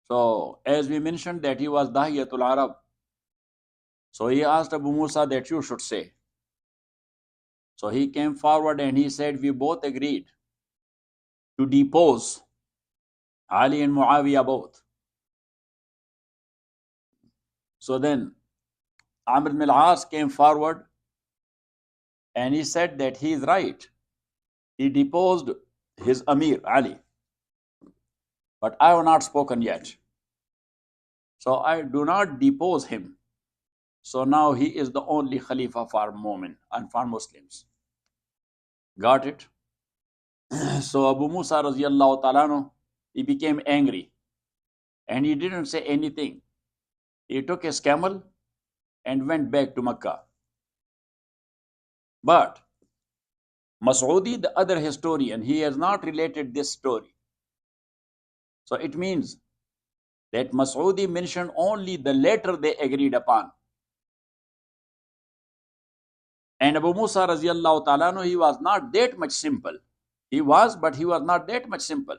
So, as we mentioned that he was Dahiyatul Arab. So he asked Abu Musa that you should say. So he came forward and he said, we both agreed to depose Ali and Muawiyah both. So then Amr ibn al-As came forward and he said that he is right. He deposed his Amir, Ali. But I have not spoken yet. So I do not depose him. So now he is the only Khalifa for Mu'min and for Muslims. Got it? So Abu Musa radiallahu ta'ala, he became angry. And he didn't say anything. He took his camel and went back to Mecca. But Mas'udi, the other historian, he has not related this story. So it means that Mas'udi mentioned only the letter they agreed upon. And Abu Musa radiallahu ta'ala, he was not that much simple. He was, but he was not that much simple.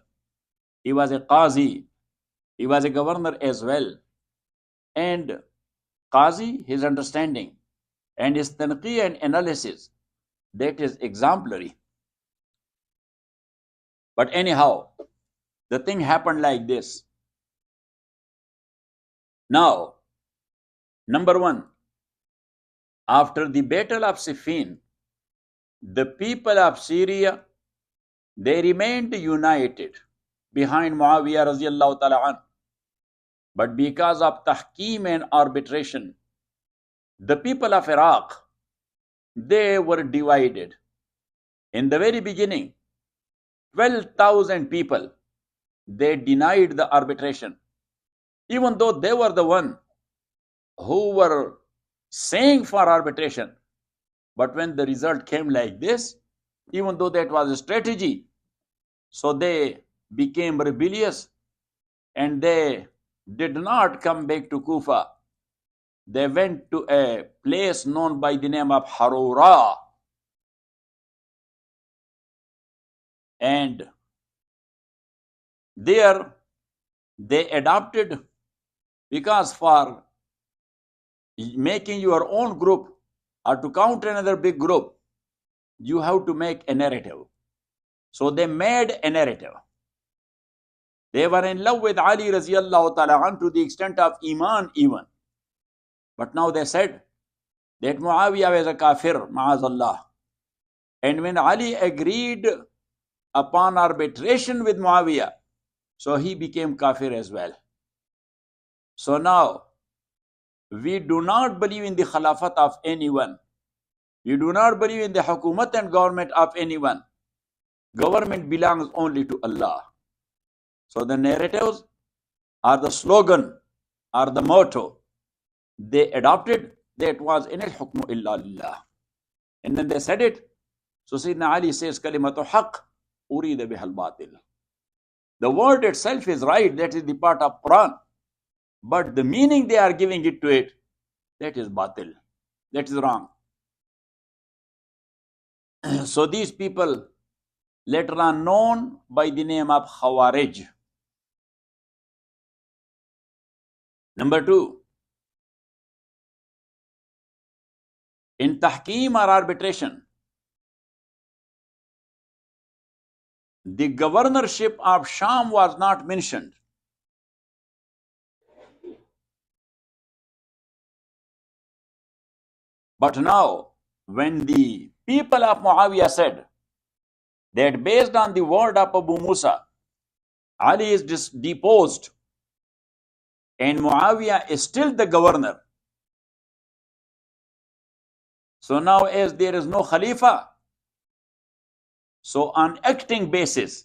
He was a Qazi. He was a governor as well. And Qazi, his understanding and his tanqi and analysis, that is exemplary. But anyhow, the thing happened like this. Now, number one, after the Battle of Siffin, the people of Syria, they remained united behind Muawiyah radiallahu ta'ala an. But because of tahkeem and arbitration, the people of Iraq, they were divided. In the very beginning, 12,000 people, they denied the arbitration, even though they were the one who were saying for arbitration. But when the result came like this, even though that was a strategy, so they became rebellious and they did not come back to Kufa. They went to a place known by the name of Harura. And there they adopted, because for making your own group or to counter another big group, you have to make a narrative. So they made a narrative. They were in love with Ali radiallahu ta'ala to the extent of Iman even. But now they said that Muawiyah was a kafir, ma'azallah. And when Ali agreed upon arbitration with Muawiyah, so he became kafir as well. So now, we do not believe in the Khilafat of anyone. We do not believe in the Hukumat and government of anyone. Government belongs only to Allah. So the narratives or the slogan or the motto they adopted, that was in al-hukmu illa lillah. And then they said it. So Sayyidina Ali says, kalimatu haqq urida bihal batil. The word itself is right, that is the part of Quran. But the meaning they are giving it to it, that is batil. That is wrong. So these people later on known by the name of Khawarij. Number two, in tahkeem or arbitration, the governorship of Sham was not mentioned. But now, when the people of Muawiyah said that based on the word of Abu Musa, Ali is deposed and Muawiyah is still the governor. So now as there is no Khalifa, so on acting basis,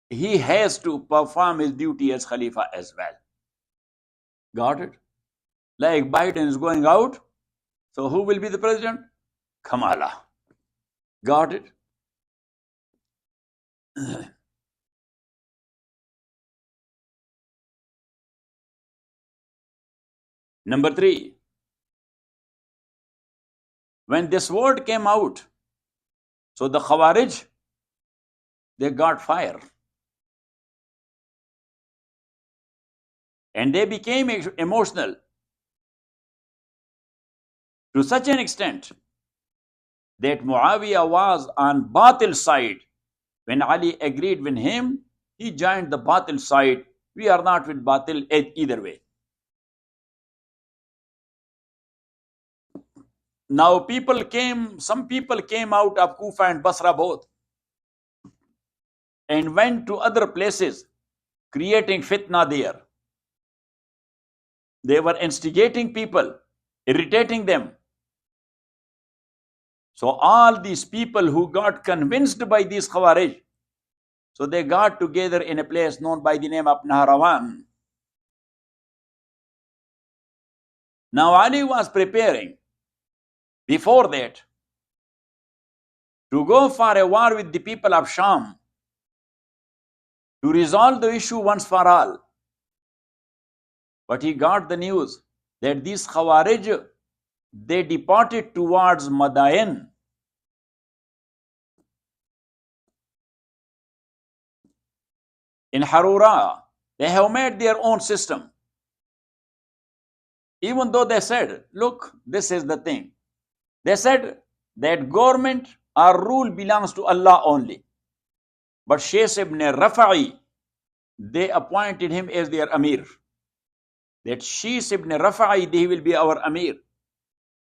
he has to perform his duty as Khalifa as well. Got it? Like Biden is going out, so who will be the president? Kamala. Got it? Number three, when this word came out, so the Khawarij, they got fire. And they became emotional to such an extent that Muawiyah was on Batil side. When Ali agreed with him, he joined the Batil side. We are not with Batil either way. Now some people came out of Kufa and Basra both and went to other places, creating fitna there. They were instigating people, irritating them. So all these people who got convinced by these Khawarij, so they got together in a place known by the name of Nahrawan. Now Ali was preparing before that to go for a war with the people of Sham to resolve the issue once for all. But he got the news that these Khawarij, they departed towards Madain. In Harura, they have made their own system. Even though they said, look, this is the thing. They said that government or rule belongs to Allah only. But Shaykh ibn Rafa'i, they appointed him as their Amir. That Shaykh ibn Rafa'i, he will be our Amir.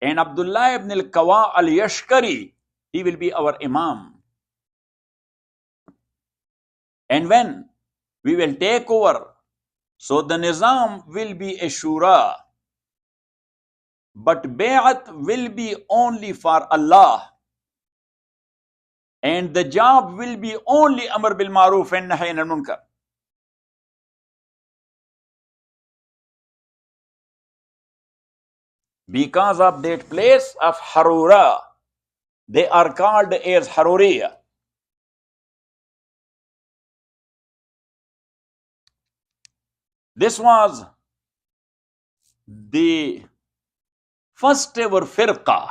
And Abdullah ibn al-Qawa al-Yashkari, he will be our Imam. And when we will take over, so the Nizam will be a Shura. But Bay'at will be only for Allah. And the job will be only Amr bil Maruf and Nahy anil Munkar. Because of that place of Harura, they are called as Haruriya. This was the first ever firqa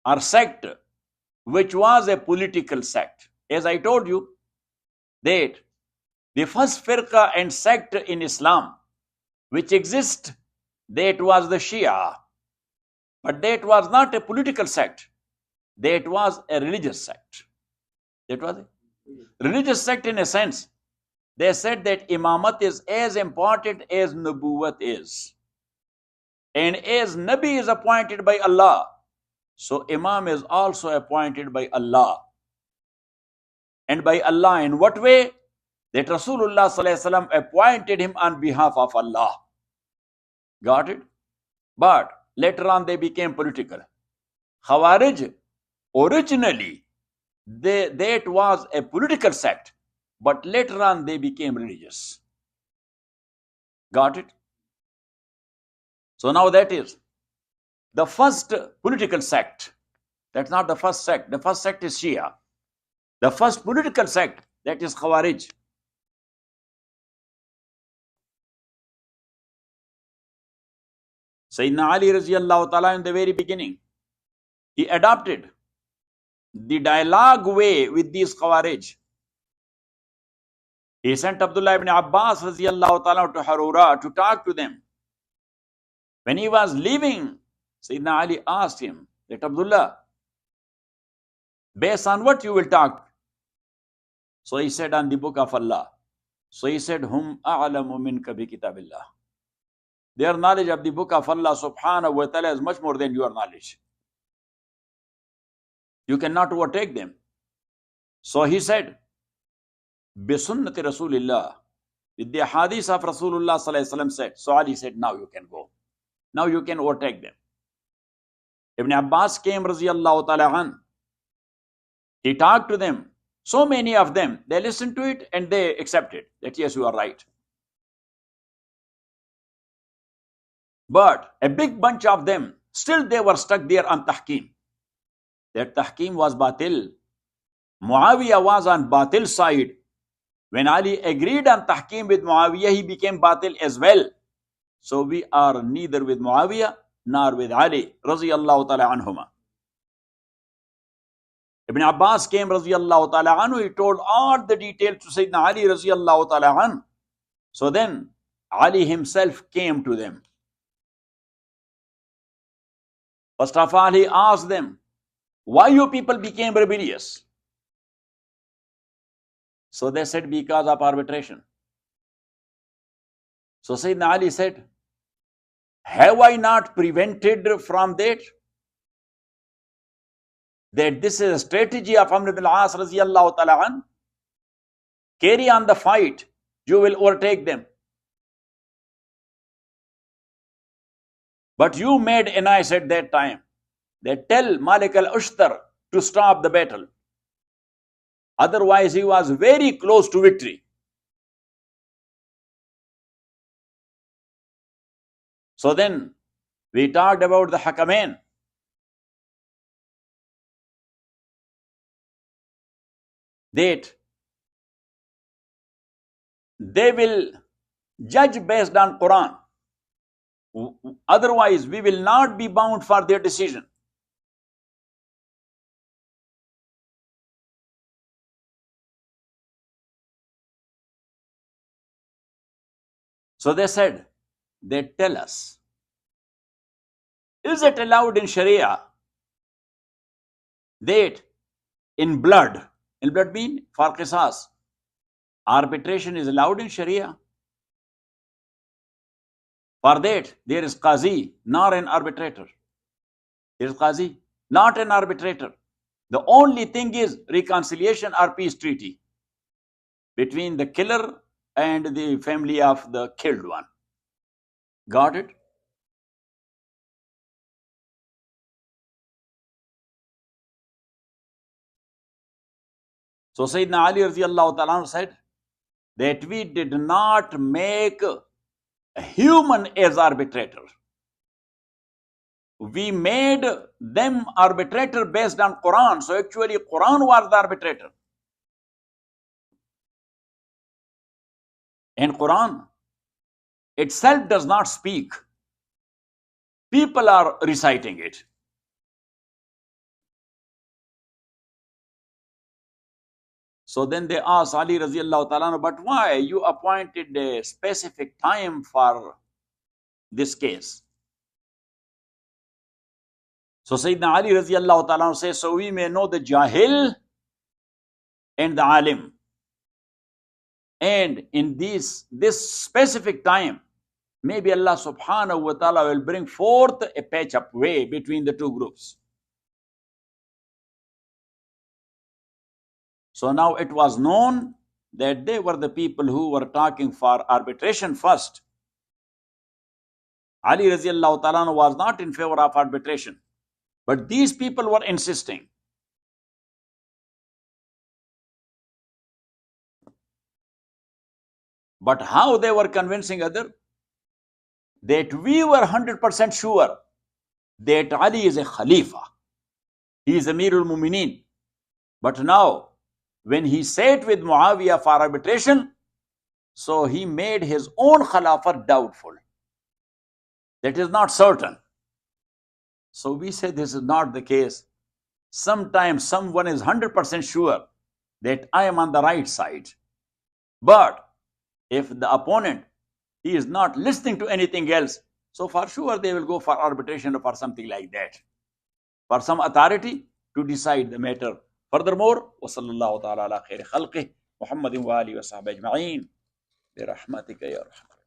or sect which was a political sect. As I told you, that the first firqa and sect in Islam which exists, that was the Shia. But that was not a political sect. That was a religious sect. That was a religious sect in a sense. They said that Imamat is as important as Nubuwwat is. And as Nabi is appointed by Allah, so Imam is also appointed by Allah. And by Allah in what way? That Rasulullah sallallahu alaihi wasallam appointed him on behalf of Allah. Got it? But later on they became political. Khawarij, originally, that was a political sect. But later on they became religious. Got it? So now that is the first political sect. That's not the first sect. The first sect is Shia. The first political sect, that is Khawarij. Sayyidina Ali radiallahu ta'ala in the very beginning, he adopted the dialogue way with these Khawarij. He sent Abdullah ibn Abbas radiallahu ta'ala to Harura to talk to them. When he was leaving, Sayyidina Ali asked him that, Abdullah, based on what you will talk? So he said, on the book of Allah. So he said, Hum a'lamu minka bi kitabillah. Their knowledge of the book of Allah subhanahu wa ta'ala is much more than your knowledge. You cannot overtake them. So he said, Bi sunnati Rasulillah. With the hadith of Rasulullah sallallahu alaihi wasallam said. So Ali said, now you can go. Now you can overtake them. Ibn Abbas came radiallahu ta'ala an. He talked to them. So many of them, they listened to it and they accepted that yes, you are right. But a big bunch of them, still they were stuck there on tahkim. That tahkim was batil. Muawiyah was on batil side. When Ali agreed on tahkim with Muawiyah, he became batil as well. So we are neither with Muawiyah nor with Ali radiyallahu ta'ala anhuma. Ibn Abbas came radiyallahu ta'ala anhu. He told all the details to Sayyidina Ali radiyallahu ta'ala anhu. So then Ali himself came to them. First of all, he asked them, why you people became rebellious? So they said, because of arbitration. So Sayyidina Ali said, have I not prevented from that? That this is a strategy of Amr ibn al-As radiyallahu ta'ala an. Carry on the fight, you will overtake them. But you made a nice at that time. They tell Malik al-Ushtar to stop the battle. Otherwise, he was very close to victory. So then, we talked about the Hakamain. That they will judge based on Quran. Otherwise, we will not be bound for their decision. So they said, they tell us, is it allowed in Sharia that in blood mean for qisas, arbitration is allowed in Sharia? For that, there is Qazi, not an arbitrator. There is Qazi, not an arbitrator. The only thing is reconciliation or peace treaty between the killer and the family of the killed one. Got it? So Sayyidina Ali radiyallahu ta'ala said that we did not make a human as arbitrator. We made them arbitrator based on Quran. So actually Quran was the arbitrator. And Quran itself does not speak. People are reciting it. So then they asked Ali radiyallahu ta'ala, but why you appointed a specific time for this case? So Sayyidina Ali radiyallahu ta'ala says, so we may know the Jahil and the Alim. And in this specific time, maybe Allah subhanahu wa ta'ala will bring forth a patch-up way between the two groups. So now it was known that they were the people who were talking for arbitration first. Ali radiyallahu ta'ala was not in favor of arbitration, but these people were insisting. But how they were convincing others? That we were 100% sure that Ali is a Khalifa. He is Amirul Mumineen. But now, when he sat with Muawiyah for arbitration, so he made his own Khilafah doubtful. That is not certain. So we say this is not the case. Sometimes someone is 100% sure that I am on the right side. But if the opponent, he is not listening to anything else, so for sure they will go for arbitration or for something like that, for some authority to decide the matter. Furthermore, وصلى الله تعالى على خير خلقه محمد وآله وصحبه أجمعين برحمتك يا رحمن.